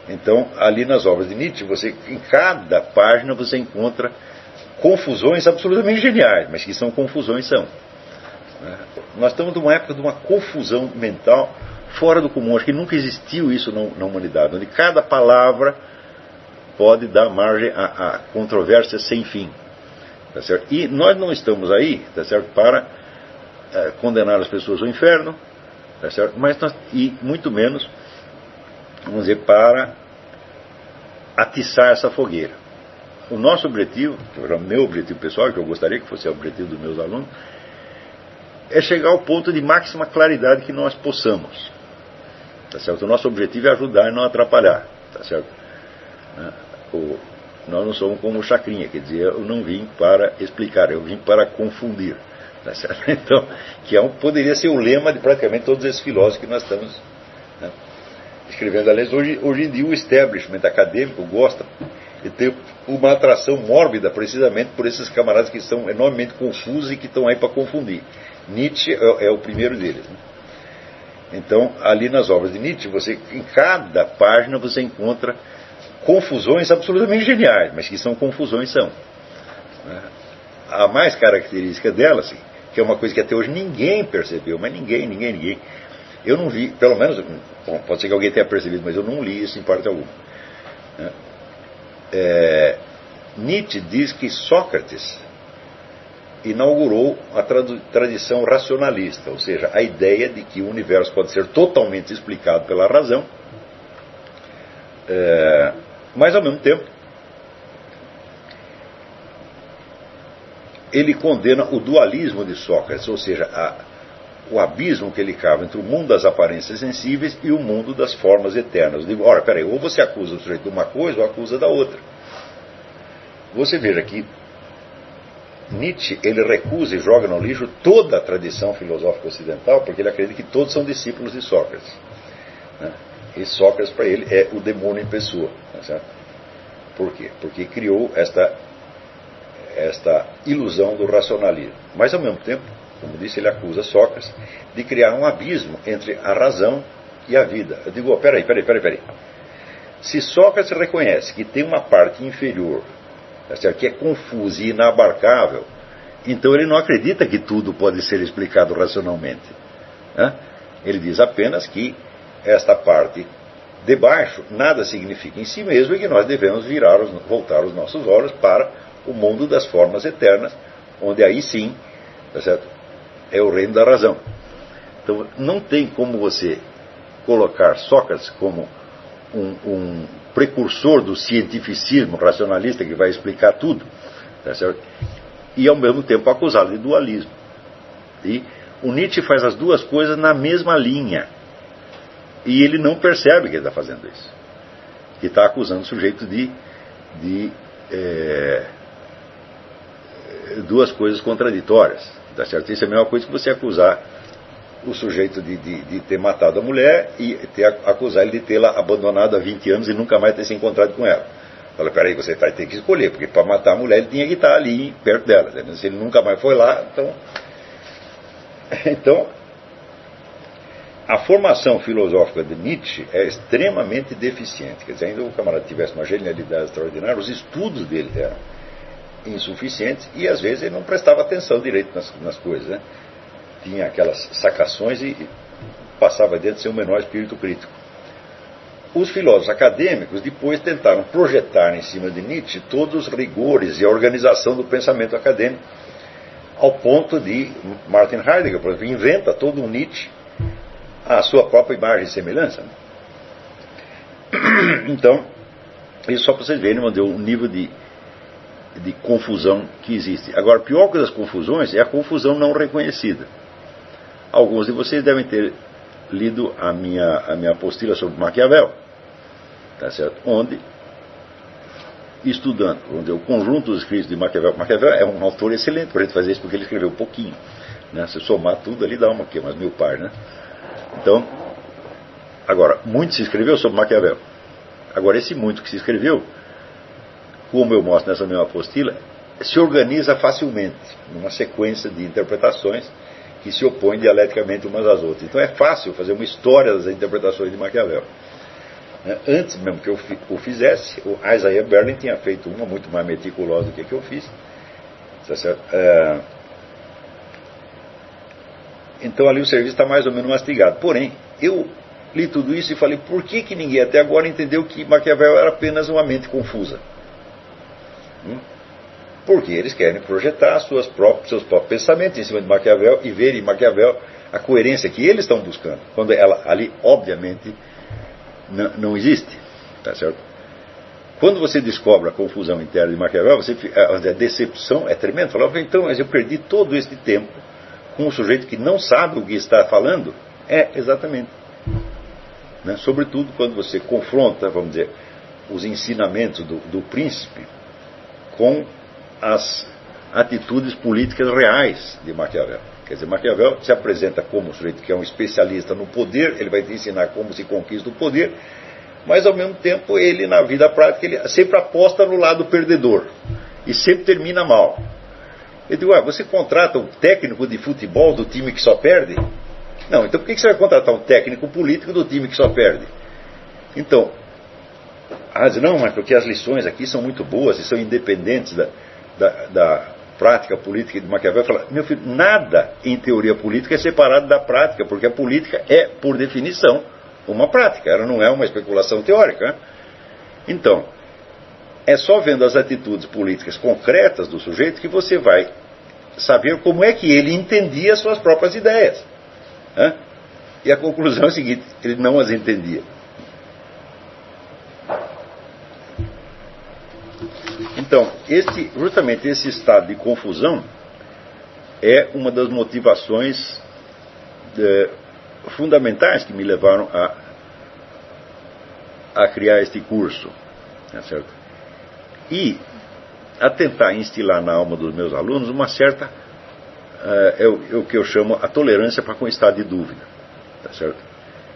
Então, ali nas obras de Nietzsche, em cada página você encontra confusões absolutamente geniais, mas que são confusões são. Nós estamos numa época de uma confusão mental fora do comum. Acho que nunca existiu isso na humanidade, onde cada palavra pode dar margem a controvérsia sem fim. Tá certo? E nós não estamos aí, tá certo, para condenar as pessoas ao inferno, tá certo? E muito menos, vamos dizer, para atiçar essa fogueira. O nosso objetivo, que era o meu objetivo pessoal, que eu gostaria que fosse o objetivo dos meus alunos, é chegar ao ponto de máxima claridade que nós possamos. Tá certo? O nosso objetivo é ajudar e não atrapalhar. Tá certo? Nós não somos como o Chacrinha, quer dizer, eu não vim para explicar, eu vim para confundir. Tá certo? Então, poderia ser o lema de praticamente todos esses filósofos que nós estamos escrevendo. Aliás, hoje em dia o establishment acadêmico gosta de ter uma atração mórbida precisamente por esses camaradas que são enormemente confusos e que estão aí para confundir. Nietzsche é o primeiro deles. Então, ali nas obras de Nietzsche, em cada página você encontra confusões absolutamente geniais, mas que são confusões são. A mais característica dela, assim, que é uma coisa que até hoje ninguém percebeu, mas ninguém. Eu não vi, pelo menos, pode ser que alguém tenha percebido, mas eu não li isso em parte alguma. Nietzsche diz que Sócrates inaugurou a tradição racionalista, ou seja, a ideia de que o universo pode ser totalmente explicado pela razão, mas ao mesmo tempo ele condena o dualismo de Sócrates, ou seja, o abismo que ele cava entre o mundo das aparências sensíveis e o mundo das formas eternas. Eu digo, ora, peraí, ou você acusa o sujeito de uma coisa ou acusa da outra. Você veja que Nietzsche, ele recusa e joga no lixo toda a tradição filosófica ocidental, porque ele acredita que todos são discípulos de Sócrates. E Sócrates, para ele, é o demônio em pessoa. Certo? Por quê? Porque criou esta ilusão do racionalismo. Mas, ao mesmo tempo, como disse, ele acusa Sócrates de criar um abismo entre a razão e a vida. Eu digo, peraí. Se Sócrates reconhece que tem uma parte inferior, que é confusa e inabarcável, então ele não acredita que tudo pode ser explicado racionalmente. Ele diz apenas que esta parte de baixo nada significa em si mesmo e que nós devemos voltar os nossos olhos para o mundo das formas eternas, onde aí sim, tá certo, é o reino da razão. Então não tem como você colocar Sócrates como um precursor do cientificismo racionalista que vai explicar tudo, tá certo? E ao mesmo tempo acusá-lo de dualismo. E o Nietzsche faz as duas coisas na mesma linha. E ele não percebe que ele está fazendo isso. Que está acusando o sujeito de duas coisas contraditórias. Tá certo? Isso é a mesma coisa que você acusar o sujeito de ter matado a mulher e acusar ele de tê-la abandonado há 20 anos e nunca mais ter se encontrado com ela. Fala, peraí, você vai ter que escolher, porque para matar a mulher ele tinha que estar ali perto dela. Se ele nunca mais foi lá, então a formação filosófica de Nietzsche é extremamente deficiente. Quer dizer, ainda o camarada tivesse uma genialidade extraordinária, os estudos dele eram insuficientes e às vezes ele não prestava atenção direito nas coisas, Tinha aquelas sacações e passava dentro de seu menor espírito crítico. Os filósofos acadêmicos depois tentaram projetar em cima de Nietzsche todos os rigores e a organização do pensamento acadêmico, ao ponto de Martin Heidegger, por exemplo, inventa todo um Nietzsche à sua própria imagem e semelhança. Então, isso só para vocês verem o nível de confusão que existe. Agora, pior que as confusões é a confusão não reconhecida. Alguns de vocês devem ter lido a minha apostila sobre Maquiavel, tá certo? Onde, estudando o conjunto dos escritos de Maquiavel é um autor excelente para a gente fazer isso, porque ele escreveu pouquinho, Se somar tudo ali dá umas 1000 páginas. Então, agora, muito se escreveu sobre Maquiavel. Agora, esse muito que se escreveu, como eu mostro nessa mesma apostila, se organiza facilmente, numa sequência de interpretações que se opõem dialeticamente umas às outras. Então é fácil fazer uma história das interpretações de Maquiavel. Antes mesmo que eu o fizesse, o Isaiah Berlin tinha feito uma muito mais meticulosa do que eu fiz. Tá certo? Então ali o serviço está mais ou menos mastigado. Porém, eu li tudo isso e falei, por que ninguém até agora entendeu que Maquiavel era apenas uma mente confusa? Porque eles querem projetar seus próprios pensamentos em cima de Maquiavel e ver em Maquiavel a coerência que eles estão buscando, quando ela ali, obviamente, não existe. Tá certo? Quando você descobre a confusão interna de Maquiavel, a decepção é tremenda. Fala, então, mas eu perdi todo este tempo com um sujeito que não sabe o que está falando. Exatamente. Sobretudo quando você confronta, vamos dizer, os ensinamentos do príncipe com as atitudes políticas reais de Maquiavel. Quer dizer, Maquiavel se apresenta como um sujeito que é um especialista no poder, ele vai te ensinar como se conquista o poder, mas ao mesmo tempo ele, na vida prática, ele sempre aposta no lado perdedor e sempre termina mal. Eu digo, você contrata um técnico de futebol do time que só perde? Não, então por que você vai contratar um técnico político do time que só perde? Então, não, mas porque as lições aqui são muito boas e são independentes da prática política de Maquiavel. Fala, meu filho, nada em teoria política é separado da prática, porque a política é, por definição, uma prática, ela não é uma especulação teórica. Então, é só vendo as atitudes políticas concretas do sujeito que você vai saber como é que ele entendia as suas próprias ideias. E a conclusão é a seguinte, ele não as entendia. Então, justamente esse estado de confusão é uma das motivações fundamentais que me levaram a criar este curso, certo? E a tentar instilar na alma dos meus alunos uma certa, o que eu chamo a tolerância para com o estado de dúvida, tá certo?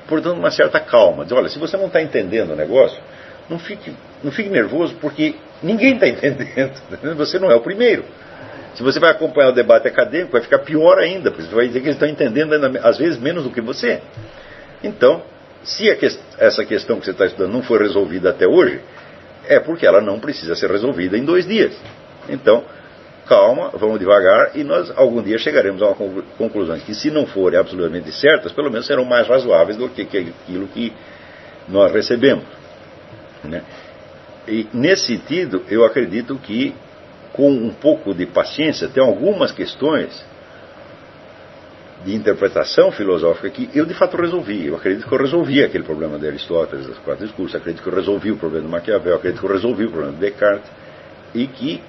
Portanto, uma certa calma. Diz, olha, se você não está entendendo o negócio, não fique nervoso, porque ninguém está entendendo. Você não é o primeiro. Se você vai acompanhar o debate acadêmico, vai ficar pior ainda, porque você vai dizer que eles estão entendendo, às vezes, menos do que você. Então, se essa questão que você está estudando não foi resolvida até hoje, é porque ela não precisa ser resolvida em 2 dias. Então, calma, vamos devagar, e nós algum dia chegaremos a uma conclusão que, se não forem absolutamente certas, pelo menos serão mais razoáveis do que aquilo que nós recebemos. E nesse sentido, eu acredito que com um pouco de paciência tem algumas questões de interpretação filosófica que eu de fato resolvi. Eu acredito que eu resolvi aquele problema de Aristóteles, das 4 discursos, acredito que eu resolvi o problema de Maquiavel, acredito que eu resolvi o problema de Descartes, e que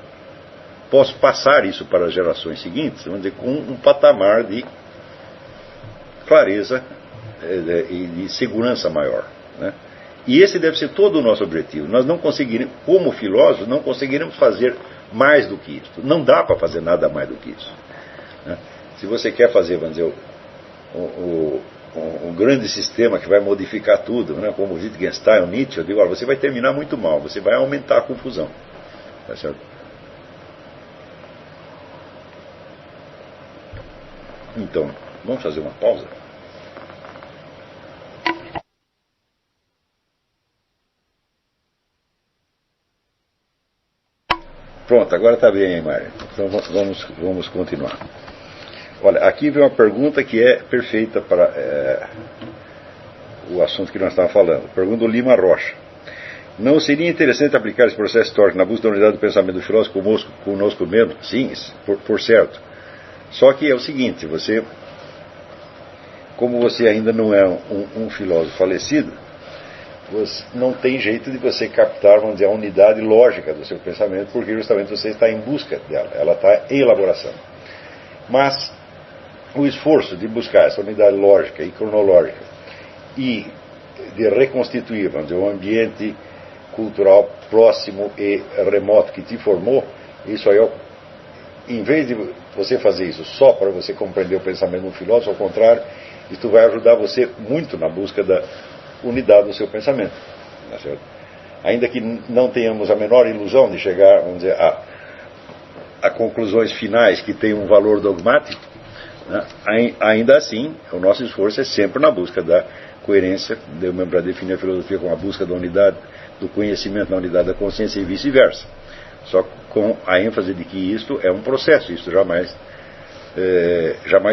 posso passar isso para as gerações seguintes, vamos dizer, com um patamar de clareza e de segurança maior, E esse deve ser todo o nosso objetivo. Nós não conseguiremos, como filósofos, não conseguiremos fazer mais do que isso. Não dá para fazer nada mais do que isso. Se você quer fazer, vamos dizer, um grande sistema que vai modificar tudo, como Wittgenstein ou Nietzsche, eu digo, olha, você vai terminar muito mal, você vai aumentar a confusão. Tá certo? Então, vamos fazer uma pausa? Pronto, agora está bem, hein, Mário? Então vamos continuar. Olha, aqui vem uma pergunta que é perfeita para o assunto que nós estávamos falando. Pergunta do Lima Rocha. Não seria interessante aplicar esse processo histórico na busca da unidade do pensamento do filósofo conosco mesmo? Sim, por certo. Só que é o seguinte, como você ainda não é um filósofo falecido, não tem jeito de você captar, vamos dizer, a unidade lógica do seu pensamento, porque justamente você está em busca dela, ela está em elaboração. Mas o esforço de buscar essa unidade lógica e cronológica e de reconstituir, vamos dizer, um ambiente cultural próximo e remoto que te formou, isso aí, em vez de você fazer isso só para você compreender o pensamento de um filósofo, ao contrário, isso vai ajudar você muito na busca da unidade do seu pensamento, não é certo? Ainda que não tenhamos a menor ilusão de chegar, vamos dizer, a conclusões finais que tenham um valor dogmático, né? Ainda assim, o nosso esforço é sempre na busca da coerência, deu mesmo para definir a filosofia como a busca da unidade do conhecimento na unidade da consciência e vice-versa. Só com a ênfase de que isto é um processo, isto jamais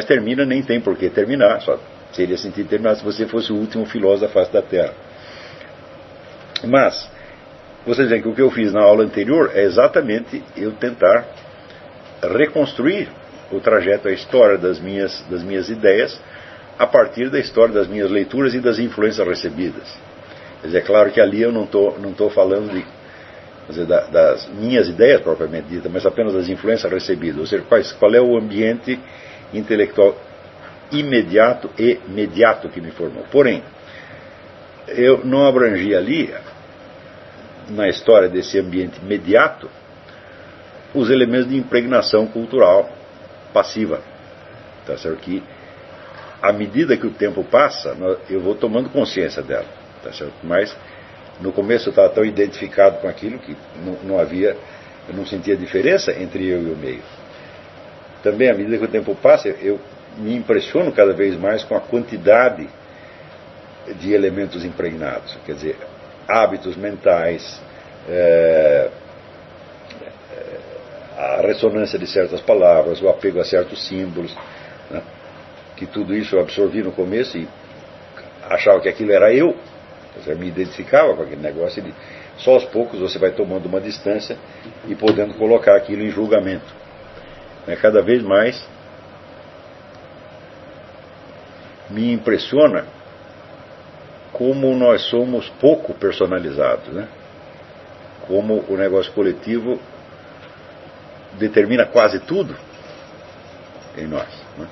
termina, nem tem por que terminar, só seria sentido terminar se você fosse o último filósofo da face da Terra. Mas, vocês veem que o que eu fiz na aula anterior é exatamente eu tentar reconstruir o trajeto, a história das minhas ideias, a partir da história das minhas leituras e das influências recebidas. Quer dizer, é claro que ali eu não estou falando das minhas ideias propriamente ditas, mas apenas das influências recebidas. Ou seja, qual é o ambiente intelectual imediato e mediato que me formou. Porém, eu não abrangi ali, na história desse ambiente imediato, os elementos de impregnação cultural passiva. Tá certo? Que, à medida que o tempo passa, eu vou tomando consciência dela. Tá certo? Mas, no começo eu estava tão identificado com aquilo que eu não sentia diferença entre eu e o meio. Também, à medida que o tempo passa, eu me impressiono cada vez mais com a quantidade de elementos impregnados. Quer dizer, hábitos mentais, a ressonância de certas palavras, o apego a certos símbolos, né? Que tudo isso eu absorvi no começo e achava que aquilo era eu. Eu me identificava com aquele negócio e só aos poucos você vai tomando uma distância e podendo colocar aquilo em julgamento. Cada vez mais me impressiona como nós somos pouco personalizados, né? Como o negócio coletivo determina quase tudo em nós, né?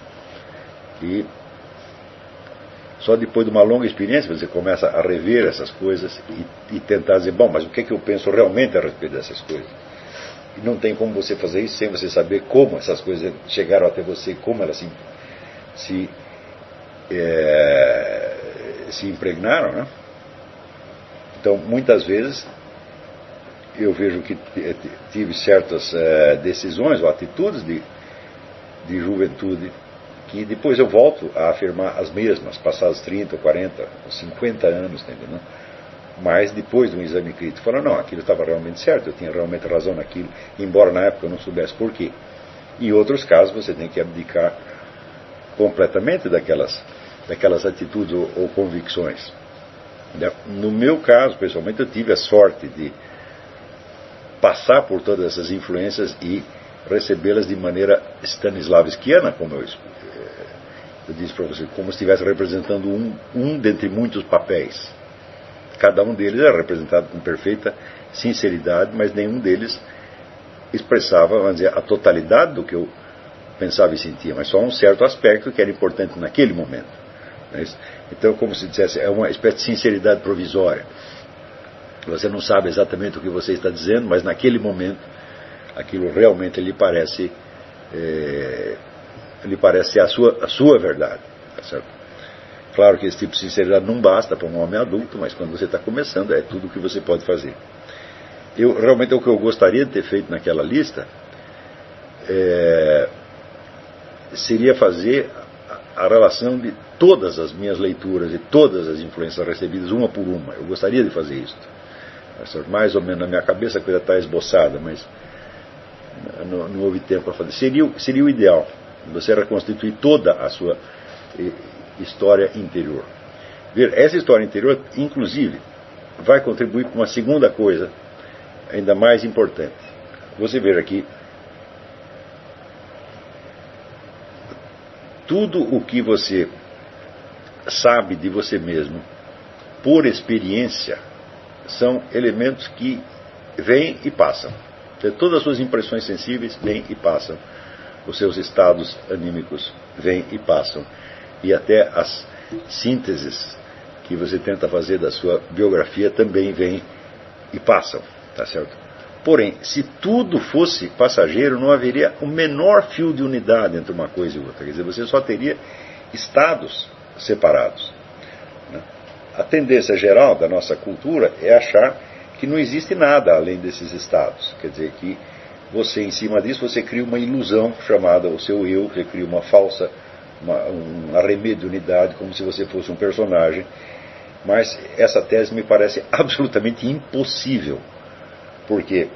E só depois de uma longa experiência você começa a rever essas coisas e tentar dizer, bom, mas o que é que eu penso realmente a respeito dessas coisas? E não tem como você fazer isso sem você saber como essas coisas chegaram até você, como elas se impregnaram, né? Então, muitas vezes eu vejo que tive certas decisões ou atitudes de juventude que depois eu volto a afirmar as mesmas, passados 30, 40, 50 anos, entendeu? Mas depois de um exame crítico, falando, não, aquilo estava realmente certo, eu tinha realmente razão naquilo, embora na época eu não soubesse por quê. Em outros casos você tem que abdicar completamente daquelas atitudes ou convicções. No meu caso, pessoalmente, eu tive a sorte de passar por todas essas influências e recebê-las de maneira stanislavskiana, como eu disse para você, como se estivesse representando um dentre muitos papéis. Cada um deles era representado com perfeita sinceridade, mas nenhum deles expressava, vamos dizer, a totalidade do que eu pensava e sentia, mas só um certo aspecto que era importante naquele momento. Então, como se dissesse, é uma espécie de sinceridade provisória. Você não sabe exatamente o que você está dizendo, mas naquele momento aquilo realmente lhe parece ser a sua verdade. Tá certo? Claro que esse tipo de sinceridade não basta para um homem adulto, mas quando você está começando é tudo o que você pode fazer. Realmente o que eu gostaria de ter feito naquela lista seria fazer a relação de todas as minhas leituras e todas as influências recebidas uma por uma. Eu gostaria de fazer isso. Mais ou menos na minha cabeça a coisa está esboçada, mas não houve tempo para fazer. Seria o ideal, você reconstituir toda a sua história interior. Essa história interior, inclusive, vai contribuir para uma segunda coisa, ainda mais importante. Você veja aqui, tudo o que você sabe de você mesmo, por experiência, são elementos que vêm e passam. Todas as suas impressões sensíveis vêm e passam. Os seus estados anímicos vêm e passam. E até as sínteses que você tenta fazer da sua biografia também vêm e passam. Tá certo? Porém, se tudo fosse passageiro, não haveria o menor fio de unidade entre uma coisa e outra. Quer dizer, você só teria estados separados. A tendência geral da nossa cultura é achar que não existe nada além desses estados. Quer dizer, que você, em cima disso, você cria uma ilusão chamada o seu eu, você cria uma falsa um arremedo de unidade, como se você fosse um personagem. Mas essa tese me parece absolutamente impossível, porque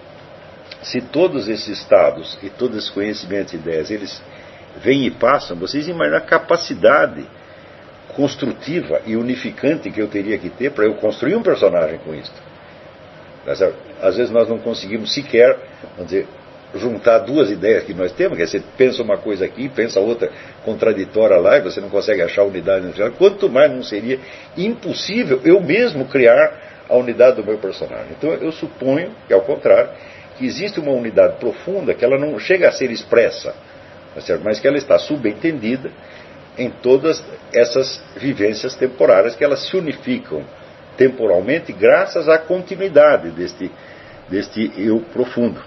se todos esses estados e todos esses conhecimentos e ideias, eles vêm e passam, vocês imaginam a capacidade construtiva e unificante que eu teria que ter para eu construir um personagem com isso. Às vezes nós não conseguimos sequer, vamos dizer, juntar duas ideias que nós temos, que você pensa uma coisa aqui, pensa outra contraditória lá, e você não consegue achar a unidade no final. Quanto mais não seria impossível eu mesmo criar a unidade do meu personagem. Então eu suponho que, ao contrário, que existe uma unidade profunda que ela não chega a ser expressa, mas que ela está subentendida em todas essas vivências temporárias, que elas se unificam temporalmente graças à continuidade deste eu profundo,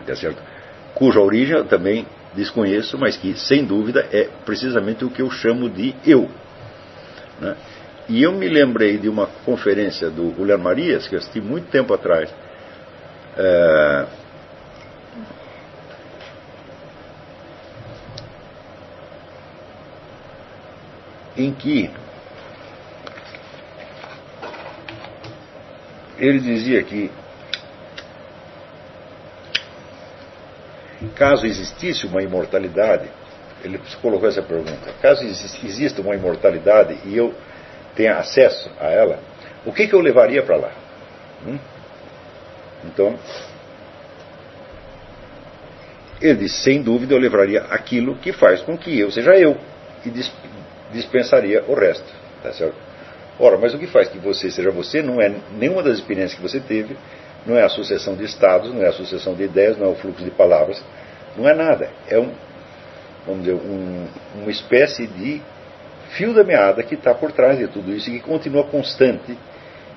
tá certo? Cuja origem eu também desconheço, mas que, sem dúvida, é precisamente o que eu chamo de eu, né? E eu me lembrei de uma conferência do Guilherme Marias, que eu assisti muito tempo atrás, em que ele dizia que, caso existisse uma imortalidade, ele colocou essa pergunta: caso exista uma imortalidade e eu tenha acesso a ela, o que eu levaria para lá? Então, ele disse: sem dúvida eu levaria aquilo que faz com que eu seja eu, e dispensaria o resto, tá certo? Ora, mas o que faz que você seja você não é nenhuma das experiências que você teve, não é a sucessão de estados, não é a sucessão de ideias, não é o fluxo de palavras, não é nada. É vamos dizer, uma espécie de fio da meada que está por trás de tudo isso e que continua constante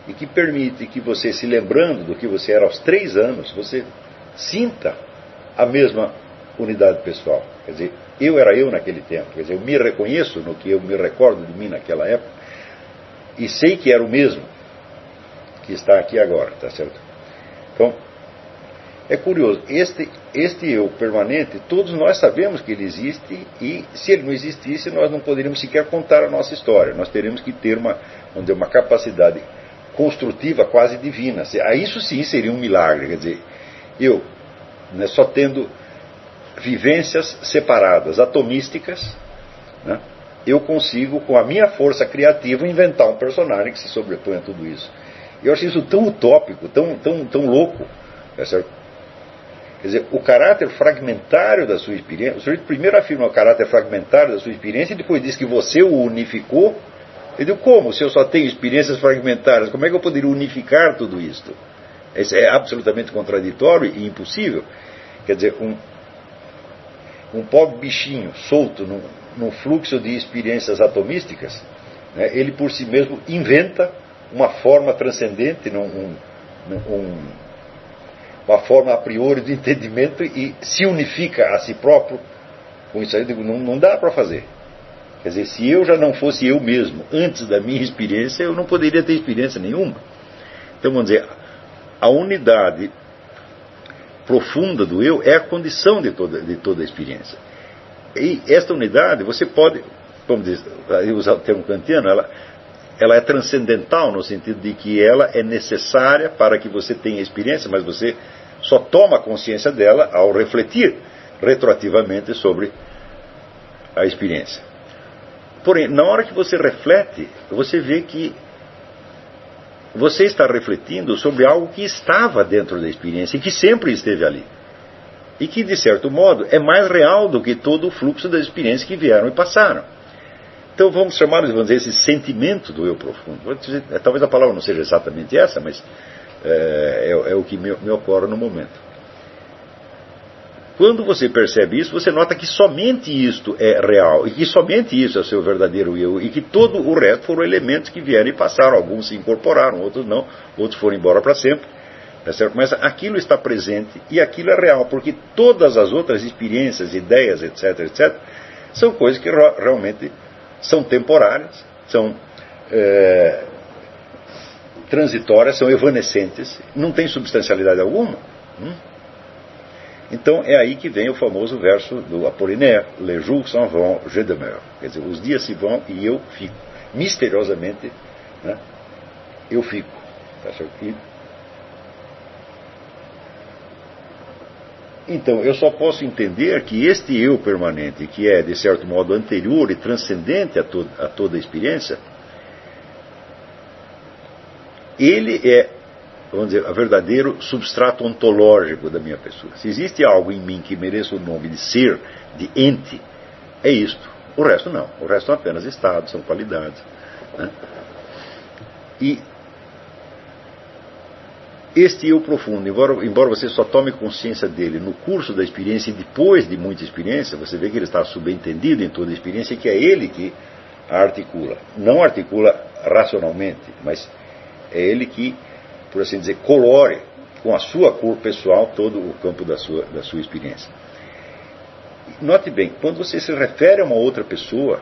e que permite que você, se lembrando do que você era aos 3 anos, você sinta a mesma unidade pessoal. Quer dizer, eu era eu naquele tempo, quer dizer, eu me reconheço no que eu me recordo de mim naquela época e sei que era o mesmo que está aqui agora, tá certo? Então, é curioso, este eu permanente, todos nós sabemos que ele existe, e se ele não existisse, nós não poderíamos sequer contar a nossa história. Nós teríamos que ter uma capacidade construtiva quase divina. Isso sim seria um milagre, quer dizer, eu, né, só tendo vivências separadas, atomísticas, né, eu consigo, com a minha força criativa, inventar um personagem que se sobrepõe a tudo isso. Eu acho isso tão utópico, tão louco, é certo? Quer dizer, o caráter fragmentário da sua experiência, o sujeito primeiro afirma o caráter fragmentário da sua experiência e depois diz que você o unificou. Eu digo, como? Se eu só tenho experiências fragmentárias, como é que eu poderia unificar tudo isto? Isso é absolutamente contraditório e impossível. Quer dizer, um pobre bichinho solto num fluxo de experiências atomísticas, né, ele por si mesmo inventa uma forma transcendente, uma forma a priori de entendimento e se unifica a si próprio com isso aí. Eu digo, não dá para fazer. Quer dizer, se eu já não fosse eu mesmo antes da minha experiência, eu não poderia ter experiência nenhuma. Então, vamos dizer, a unidade profunda do eu é a condição de toda a experiência. E esta unidade, você pode, vamos dizer, usar o termo kantiano, ela é transcendental no sentido de que ela é necessária para que você tenha experiência, mas você só toma consciência dela ao refletir retroativamente sobre a experiência. Porém, na hora que você reflete, você vê que você está refletindo sobre algo que estava dentro da experiência e que sempre esteve ali. E que, de certo modo, é mais real do que todo o fluxo das experiências que vieram e passaram. Então vamos chamar, vamos dizer, esse sentimento do eu profundo. Talvez a palavra não seja exatamente essa, mas é o que me ocorre no momento. Quando você percebe isso, você nota que somente isto é real, e que somente isso é o seu verdadeiro eu, e que todo o resto foram elementos que vieram e passaram. Alguns se incorporaram, outros não, outros foram embora para sempre. Tá certo? Mas aquilo está presente e aquilo é real, porque todas as outras experiências, ideias, etc., são coisas que realmente são temporárias, são transitórias, são evanescentes, não têm substancialidade alguma. Então é aí que vem o famoso verso do Apollinaire: Les jours s'en vont, je demeure. Quer dizer, os dias se vão e eu fico. Misteriosamente, né, eu fico. Tá certo? Então, eu só posso entender que este eu permanente, que é, de certo modo, anterior e transcendente a toda a experiência, ele é, vamos dizer, o verdadeiro substrato ontológico da minha pessoa. Se existe algo em mim que mereça o nome de ser, de ente, é isto. O resto não. O resto são apenas estados, são qualidades, né? E este eu profundo, embora você só tome consciência dele no curso da experiência e depois de muita experiência, você vê que ele está subentendido em toda a experiência e que é ele que a articula. Não articula racionalmente, mas é ele que, por assim dizer, colore com a sua cor pessoal todo o campo da sua experiência. Note bem, quando você se refere a uma outra pessoa,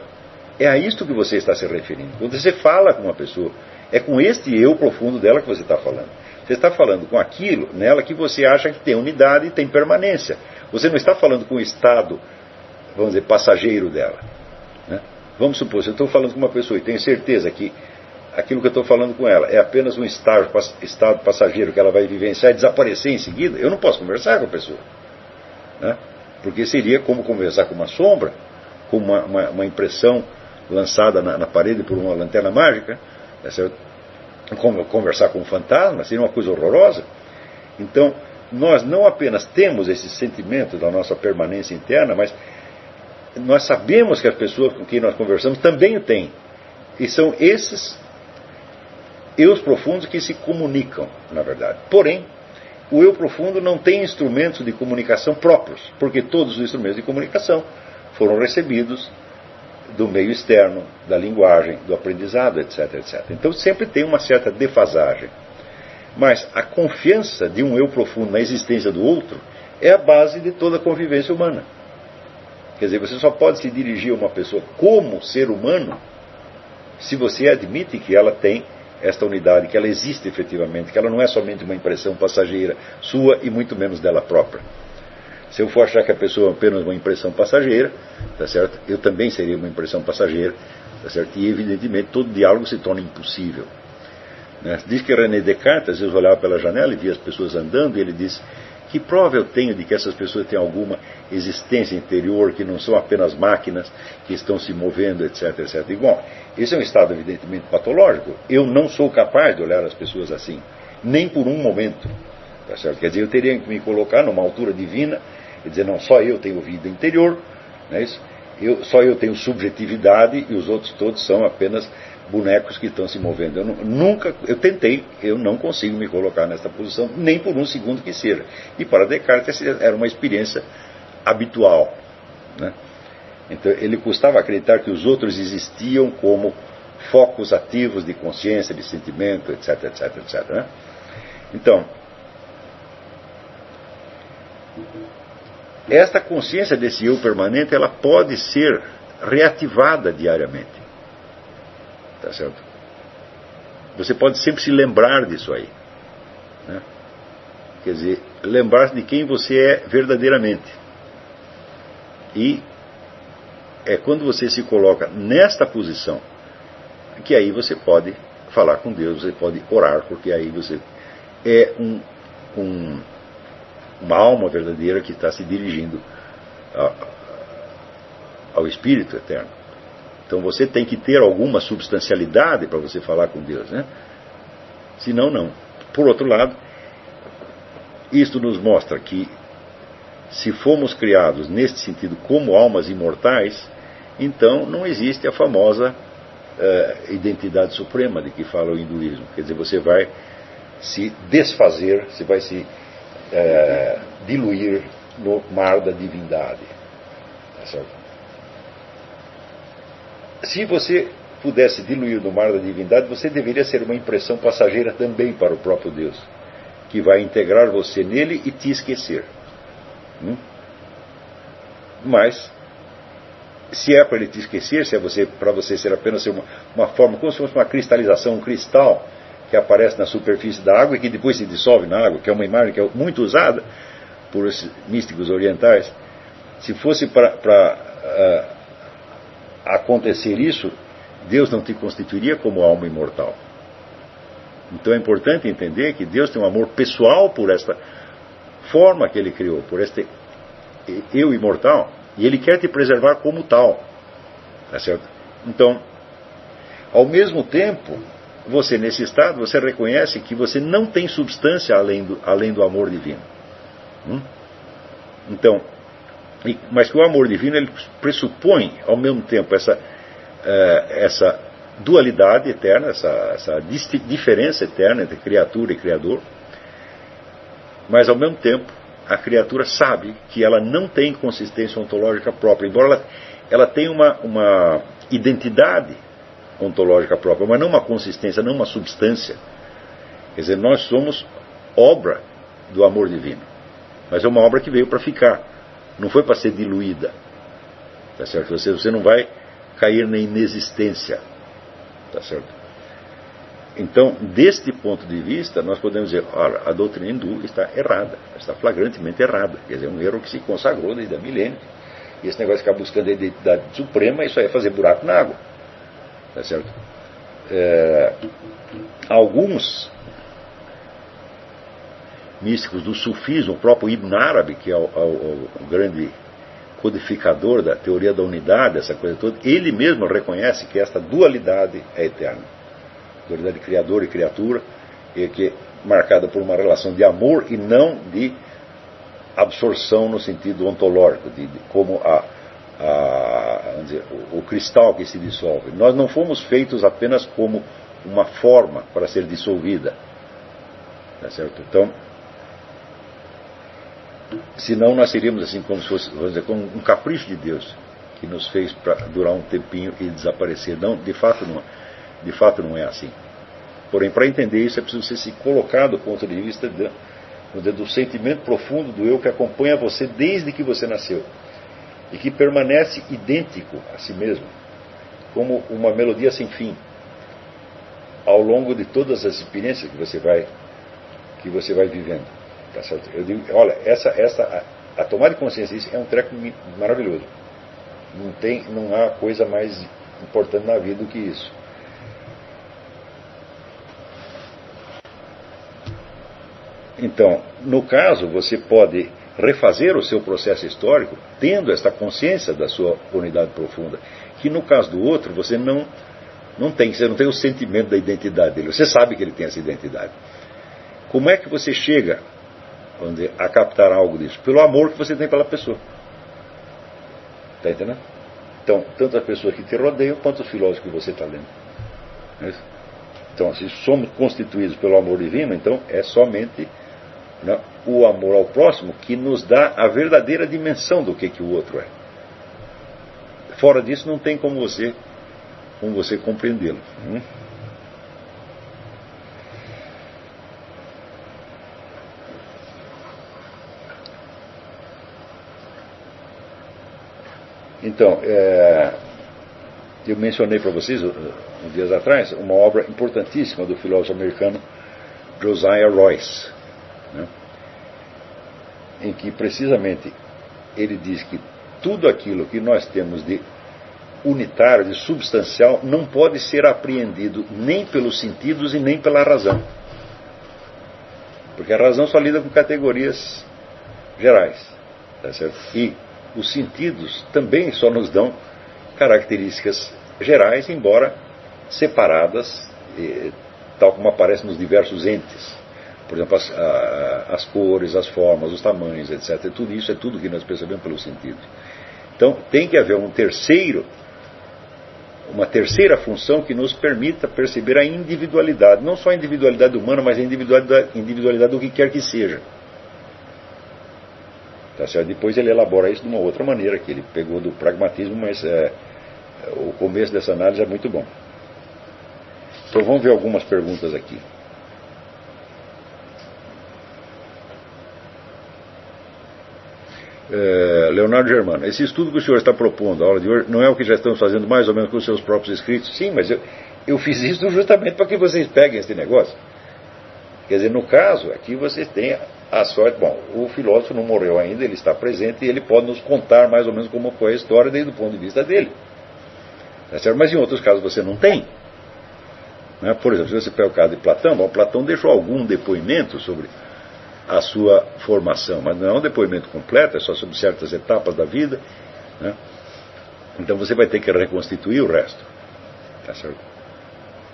é a isto que você está se referindo. Quando você fala com uma pessoa, é com este eu profundo dela que você está falando. Você está falando com aquilo nela que você acha que tem unidade e tem permanência. Você não está falando com o estado, vamos dizer, passageiro dela, né? Vamos supor, se eu estou falando com uma pessoa e tenho certeza que aquilo que eu estou falando com ela é apenas um estado passageiro que ela vai vivenciar e desaparecer em seguida, eu não posso conversar com a pessoa, né? Porque seria como conversar com uma sombra, com uma impressão lançada na parede por uma lanterna mágica, é certo? Como conversar com um fantasma, seria uma coisa horrorosa. Então, nós não apenas temos esse sentimento da nossa permanência interna, mas nós sabemos que as pessoas com quem nós conversamos também o têm. E são esses eus profundos que se comunicam, na verdade. Porém, o eu profundo não tem instrumentos de comunicação próprios, porque todos os instrumentos de comunicação foram recebidos do meio externo, da linguagem, do aprendizado, etc, etc. Então sempre tem uma certa defasagem. Mas a confiança de um eu profundo na existência do outro é a base de toda a convivência humana. Quer dizer, você só pode se dirigir a uma pessoa como ser humano se você admite que ela tem esta unidade, que ela existe efetivamente, que ela não é somente uma impressão passageira sua e muito menos dela própria. Se eu for achar que a pessoa é apenas uma impressão passageira, tá certo? Eu também seria uma impressão passageira, tá certo? E evidentemente todo diálogo se torna impossível, né? Diz que René Descartes, às vezes olhava pela janela e via as pessoas andando, e ele diz: que prova eu tenho de que essas pessoas têm alguma existência interior, que não são apenas máquinas que estão se movendo, etc, etc. E, bom, esse é um estado evidentemente patológico. Eu não sou capaz de olhar as pessoas assim, nem por um momento, tá certo? Quer dizer, eu teria que me colocar numa altura divina e dizer: não, só eu tenho vida interior, não é isso? Só eu tenho subjetividade e os outros todos são apenas bonecos que estão se movendo. Eu tentei, eu não consigo me colocar nesta posição, nem por um segundo que seja. E para Descartes era uma experiência habitual, né? Então ele custava acreditar que os outros existiam como focos ativos de consciência, de sentimento, etc, etc, etc, né? Então, esta consciência desse eu permanente, ela pode ser reativada diariamente. Tá certo? Você pode sempre se lembrar disso aí, né? Quer dizer, lembrar-se de quem você é verdadeiramente. E é quando você se coloca nesta posição que aí você pode falar com Deus, você pode orar, porque aí você é uma alma verdadeira que está se dirigindo ao Espírito Eterno. Então você tem que ter alguma substancialidade para você falar com Deus, né? Senão, não. Por outro lado, isto nos mostra que se fomos criados neste sentido como almas imortais, então não existe a famosa identidade suprema de que fala o hinduísmo. Quer dizer, você vai se desfazer, você vai se diluir no mar da divindade. Tá certo? Se você pudesse diluir no mar da divindade, você deveria ser uma impressão passageira também para o próprio Deus, que vai integrar você nele e te esquecer. Mas, se é para ele te esquecer, se é para você ser apenas uma forma, como se fosse uma cristalização, um cristal que aparece na superfície da água e que depois se dissolve na água, que é uma imagem que é muito usada, por esses místicos orientais, se fosse para acontecer isso, Deus não te constituiria como alma imortal. Então é importante entender que Deus tem um amor pessoal por esta forma que Ele criou, por este eu imortal, e Ele quer te preservar como tal. Tá certo? Então, ao mesmo tempo, você nesse estado, você reconhece que você não tem substância além do amor divino. Então, mas que o amor divino ele pressupõe ao mesmo tempo essa dualidade eterna, essa diferença eterna entre criatura e criador, mas ao mesmo tempo a criatura sabe que ela não tem consistência ontológica própria, embora ela tenha uma identidade ontológica própria, mas não uma consistência, não uma substância. Quer dizer, nós somos obra do amor divino, mas é uma obra que veio para ficar, não foi para ser diluída. Tá certo? Você não vai cair na inexistência. Tá certo? Então, deste ponto de vista, nós podemos dizer, olha, a doutrina hindu está errada, está flagrantemente errada. Quer dizer, é um erro que se consagrou desde há milênios. E esse negócio de ficar buscando a identidade suprema, isso aí é fazer buraco na água. Tá certo? Alguns místicos do sufismo, o próprio Ibn Arabi, que é o grande codificador da teoria da unidade, essa coisa toda, ele mesmo reconhece que esta dualidade é eterna. Dualidade de criador e criatura, e que é marcada por uma relação de amor e não de absorção no sentido ontológico, como vamos dizer, o cristal que se dissolve. Nós não fomos feitos apenas como uma forma para ser dissolvida. Tá certo? Então, senão nós seríamos assim como se fosse, vamos dizer, como um capricho de Deus que nos fez para durar um tempinho e desaparecer. Não, de fato não é assim. Porém, para entender isso é preciso você se colocar do ponto de vista do sentimento profundo do eu que acompanha você desde que você nasceu e que permanece idêntico a si mesmo, como uma melodia sem fim, ao longo de todas as experiências que você vai vivendo. Tá certo? Eu digo, olha, a tomada de consciência disso é um treco maravilhoso. Não há coisa mais importante na vida do que isso. Então, no caso, você pode refazer o seu processo histórico tendo esta consciência da sua unidade profunda, que no caso do outro você não tem o sentimento da identidade dele, você sabe que ele tem essa identidade. Como é que você chega, vamos dizer, a captar algo disso? Pelo amor que você tem pela pessoa. Está entendendo? Então, tanto as pessoas que te rodeiam quanto os filósofos que você está lendo. Então, se somos constituídos pelo amor divino, então é somente o amor ao próximo que nos dá a verdadeira dimensão do que o outro é. Fora disso não tem como você compreendê-lo. Então, eu mencionei para vocês, uns dias atrás, uma obra importantíssima do filósofo americano Josiah Royce, em que precisamente ele diz que tudo aquilo que nós temos de unitário, de substancial, não pode ser apreendido nem pelos sentidos e nem pela razão. Porque a razão só lida com categorias gerais. Tá certo? E os sentidos também só nos dão características gerais, embora separadas, tal como aparecem nos diversos entes. Por exemplo, as cores, as formas, os tamanhos, etc. Tudo isso é tudo que nós percebemos pelos sentidos. Então, tem que haver uma terceira função que nos permita perceber a individualidade. Não só a individualidade humana, mas a individualidade do que quer que seja. Tá certo? Depois ele elabora isso de uma outra maneira, que ele pegou do pragmatismo, mas o começo dessa análise é muito bom. Então vamos ver algumas perguntas aqui. Leonardo Germano, esse estudo que o senhor está propondo, a aula de hoje, não é o que já estamos fazendo mais ou menos com os seus próprios escritos? Sim, mas eu fiz isso justamente para que vocês peguem esse negócio. Quer dizer, no caso, aqui você tem a sorte. Bom, o filósofo não morreu ainda, ele está presente e ele pode nos contar mais ou menos como foi a história desde o ponto de vista dele. Tá certo? Mas em outros casos você não tem. Né? Por exemplo, se você pega o caso de Platão, bom, Platão deixou algum depoimento sobre a sua formação, mas não é um depoimento completo, é só sobre certas etapas da vida. Né? Então você vai ter que reconstituir o resto. Tá certo?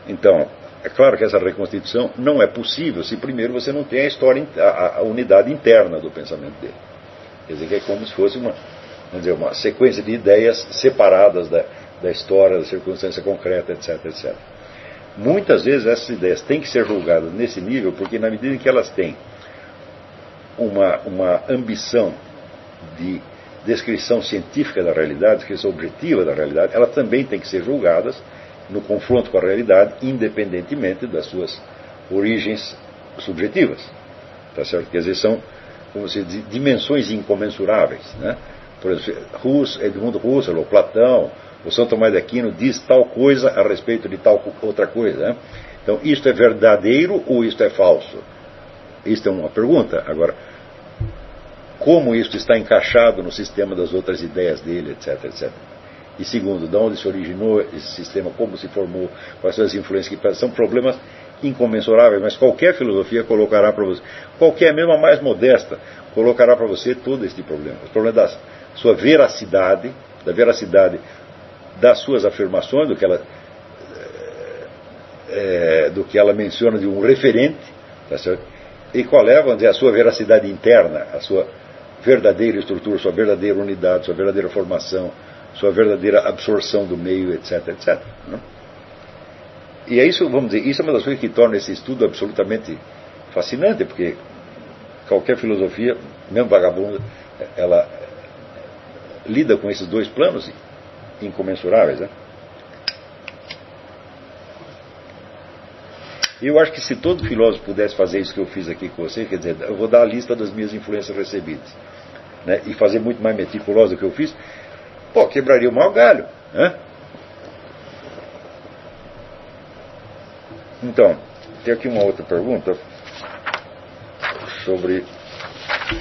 Então, é claro que essa reconstituição não é possível se primeiro você não tem a história, a unidade interna do pensamento dele. Quer dizer, que é como se fosse uma sequência de ideias separadas da história, da circunstância concreta, etc, etc. Muitas vezes essas ideias têm que ser julgadas nesse nível, porque na medida em que elas têm uma ambição de descrição científica da realidade, descrição objetiva da realidade, elas também têm que ser julgadas no confronto com a realidade, independentemente das suas origens subjetivas. Tá certo? Quer dizer, são, como se diz, dimensões incomensuráveis. Né? Por exemplo, Edmundo Husserl, ou Platão, ou São Tomás de Aquino diz tal coisa a respeito de tal outra coisa. Né? Então, isto é verdadeiro ou isto é falso? Isto é uma pergunta. Agora, como isto está encaixado no sistema das outras ideias dele, etc, etc. E segundo, de onde se originou esse sistema, como se formou, quais são as influências que são problemas incomensuráveis, mas qualquer filosofia colocará para você, qualquer, mesmo a mais modesta, colocará para você todo este problema. O problema da sua veracidade, da veracidade das suas afirmações, do que ela menciona de um referente, tá certo? E qual é, vamos dizer, a sua veracidade interna, a sua verdadeira estrutura, sua verdadeira unidade, sua verdadeira formação, sua verdadeira absorção do meio, etc, etc. Né? E é isso, vamos dizer, isso é uma das coisas que torna esse estudo absolutamente fascinante, porque qualquer filosofia, mesmo vagabunda, ela lida com esses dois planos incomensuráveis. Né? E eu acho que se todo filósofo pudesse fazer isso que eu fiz aqui com você, quer dizer, eu vou dar a lista das minhas influências recebidas, né, e fazer muito mais meticuloso do que eu fiz, pô, quebraria o maior galho. Né? Então, tem aqui uma outra pergunta sobre